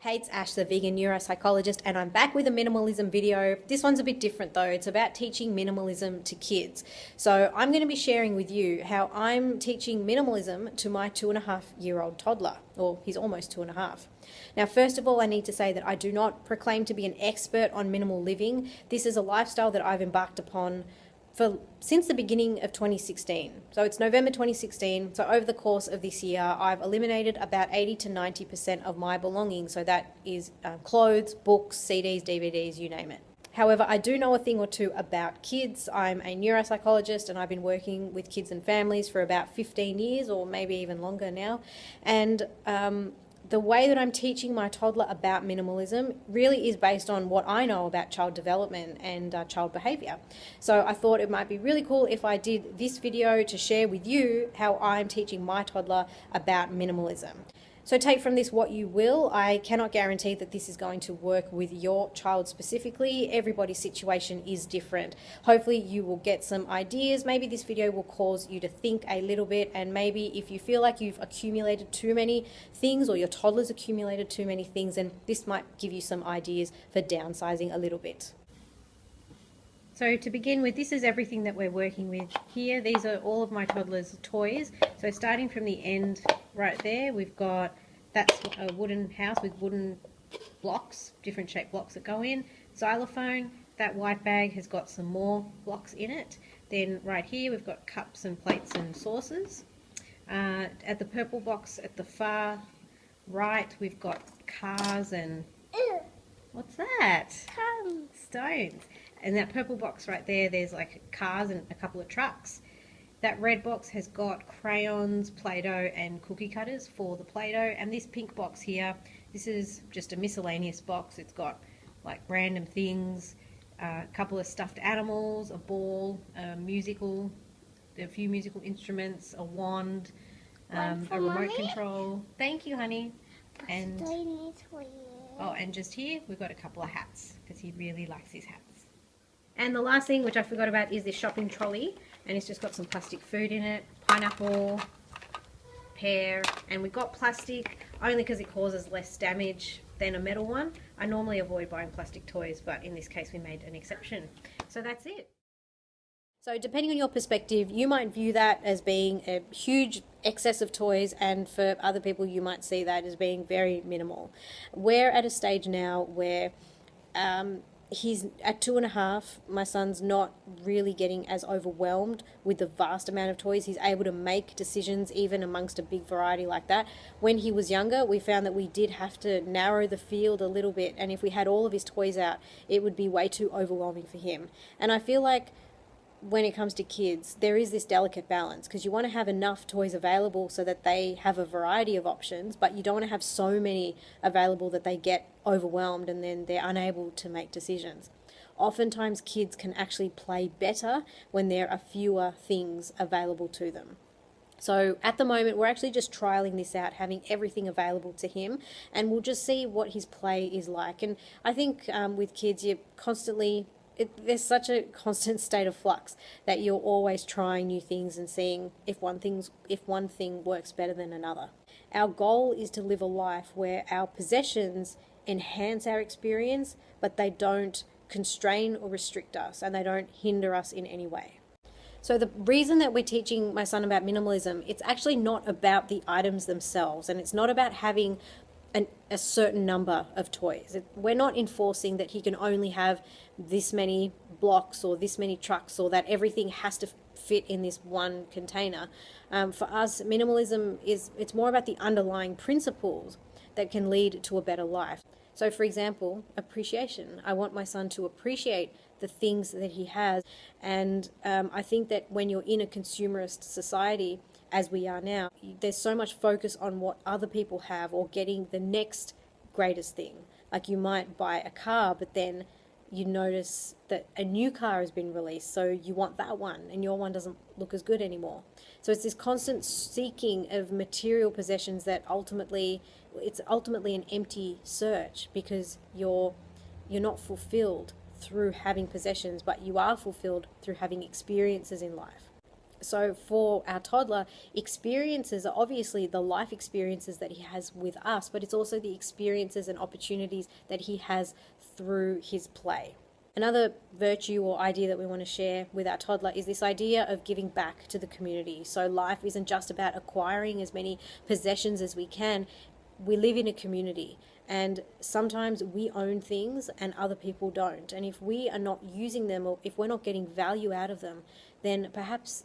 Hey, it's Ash, the vegan neuropsychologist, and I'm back with a minimalism video. This one's a bit different though. It's about teaching minimalism to kids. So I'm going to be sharing with you how I'm teaching minimalism to my 2.5-year-old toddler, or he's almost 2.5. Now, first of all, I need to say that I do not proclaim to be an expert on minimal living. This is a lifestyle that I've embarked upon since the beginning of 2016. So it's November 2016. So over the course of this year, I've eliminated about 80 to 90% of my belongings. So that is clothes, books, CDs, DVDs, you name it. However, I do know a thing or two about kids. I'm a neuropsychologist and I've been working with kids and families for about 15 years or maybe even longer now. And the way that I'm teaching my toddler about minimalism really is based on what I know about child development and child behavior. So I thought it might be really cool if I did this video to share with you how I'm teaching my toddler about minimalism. So take from this what you will. I cannot guarantee that this is going to work with your child specifically. Everybody's situation is different. Hopefully you will get some ideas. Maybe this video will cause you to think a little bit, and maybe if you feel like you've accumulated too many things or your toddler's accumulated too many things, then this might give you some ideas for downsizing a little bit. So to begin with, this is everything that we're working with here. These are all of my toddler's toys. So starting from the end right there, we've got, that's a wooden house with wooden blocks, different shaped blocks that go in. Xylophone, that white bag has got some more blocks in it. Then right here we've got cups and plates and saucers. At the purple box at the far right, we've got cars and, what's that? Stones. And that purple box right there, there's like cars and a couple of trucks. That red box has got crayons, Play-Doh and cookie cutters for the Play-Doh. And this pink box here, this is just a miscellaneous box. It's got like random things, a couple of stuffed animals, a ball, a few musical instruments, a wand, a remote control. Thank you, honey. And oh, and just here we've got a couple of hats because he really likes his hats. And the last thing, which I forgot about, is this shopping trolley, and it's just got some plastic food in it, pineapple, pear, and we got plastic only because it causes less damage than a metal one. I normally avoid buying plastic toys, but in this case we made an exception. So that's it. So depending on your perspective, you might view that as being a huge excess of toys, and for other people you might see that as being very minimal. We're at a stage now where he's at 2.5. My son's not really getting as overwhelmed with the vast amount of toys. He's able to make decisions even amongst a big variety like that. When he was younger, we found that we did have to narrow the field a little bit, and if we had all of his toys out, it would be way too overwhelming for him. And I feel like when it comes to kids, there is this delicate balance, because you want to have enough toys available so that they have a variety of options, but you don't want to have so many available that they get overwhelmed and then they're unable to make decisions. Oftentimes kids can actually play better when there are fewer things available to them. So at the moment, we're actually just trialing this out, having everything available to him, and we'll just see what his play is like. And I think with kids, you're constantly... there's such a constant state of flux that you're always trying new things and seeing if one thing works better than another. Our goal is to live a life where our possessions enhance our experience, but they don't constrain or restrict us, and they don't hinder us in any way. So the reason that we're teaching my son about minimalism, it's actually not about the items themselves, and it's not about having a certain number of toys. We're not enforcing that he can only have this many blocks or this many trucks, or that everything has to fit in this one container. For us, minimalism it's more about the underlying principles that can lead to a better life. So for example, appreciation. I want my son to appreciate the things that he has, and I think that when you're in a consumerist society, as we are now, there's so much focus on what other people have or getting the next greatest thing. Like you might buy a car, but then you notice that a new car has been released, so you want that one, and your one doesn't look as good anymore. So it's this constant seeking of material possessions that it's ultimately an empty search, because you're not fulfilled through having possessions, but you are fulfilled through having experiences in life. So for our toddler, experiences are obviously the life experiences that he has with us, but it's also the experiences and opportunities that he has through his play. Another virtue or idea that we want to share with our toddler is this idea of giving back to the community. So life isn't just about acquiring as many possessions as we can. We live in a community, and sometimes we own things and other people don't. And if we are not using them, or if we're not getting value out of them, then perhaps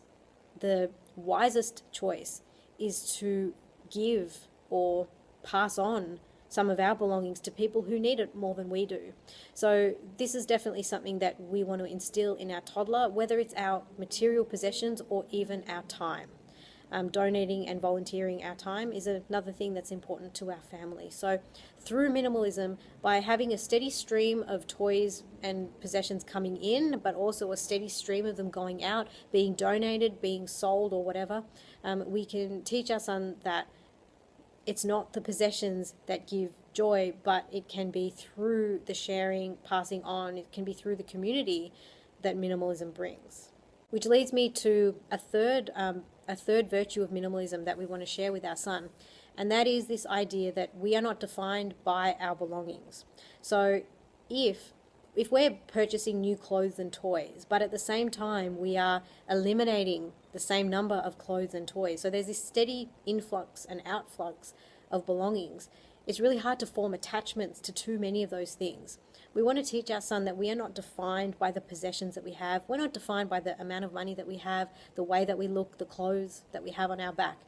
the wisest choice is to give or pass on some of our belongings to people who need it more than we do. So this is definitely something that we want to instill in our toddler, whether it's our material possessions or even our time. Donating and volunteering our time is another thing that's important to our family. So through minimalism, by having a steady stream of toys and possessions coming in, but also a steady stream of them going out, being donated, being sold or whatever, we can teach our son that it's not the possessions that give joy, but it can be through the sharing, passing on, it can be through the community that minimalism brings. Which leads me to a third virtue of minimalism that we want to share with our son, and that is this idea that we are not defined by our belongings. So if we're purchasing new clothes and toys, but at the same time we are eliminating the same number of clothes and toys, so there's this steady influx and outflux of belongings, it's really hard to form attachments to too many of those things. We want to teach our son that we are not defined by the possessions that we have. We're not defined by the amount of money that we have, the way that we look, the clothes that we have on our back.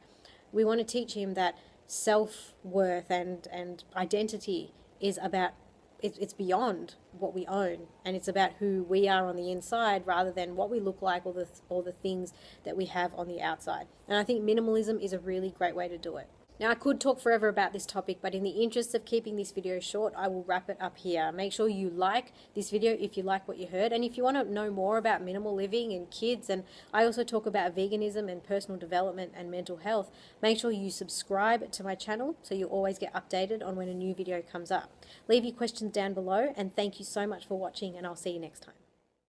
We want to teach him that self-worth and identity is about, it's beyond what we own, and it's about who we are on the inside rather than what we look like or the things that we have on the outside. And I think minimalism is a really great way to do it. Now, I could talk forever about this topic, but in the interest of keeping this video short, I will wrap it up here. Make sure you like this video if you like what you heard. And if you want to know more about minimal living and kids, and I also talk about veganism and personal development and mental health, make sure you subscribe to my channel so you always get updated on when a new video comes up. Leave your questions down below, and thank you so much for watching, and I'll see you next time.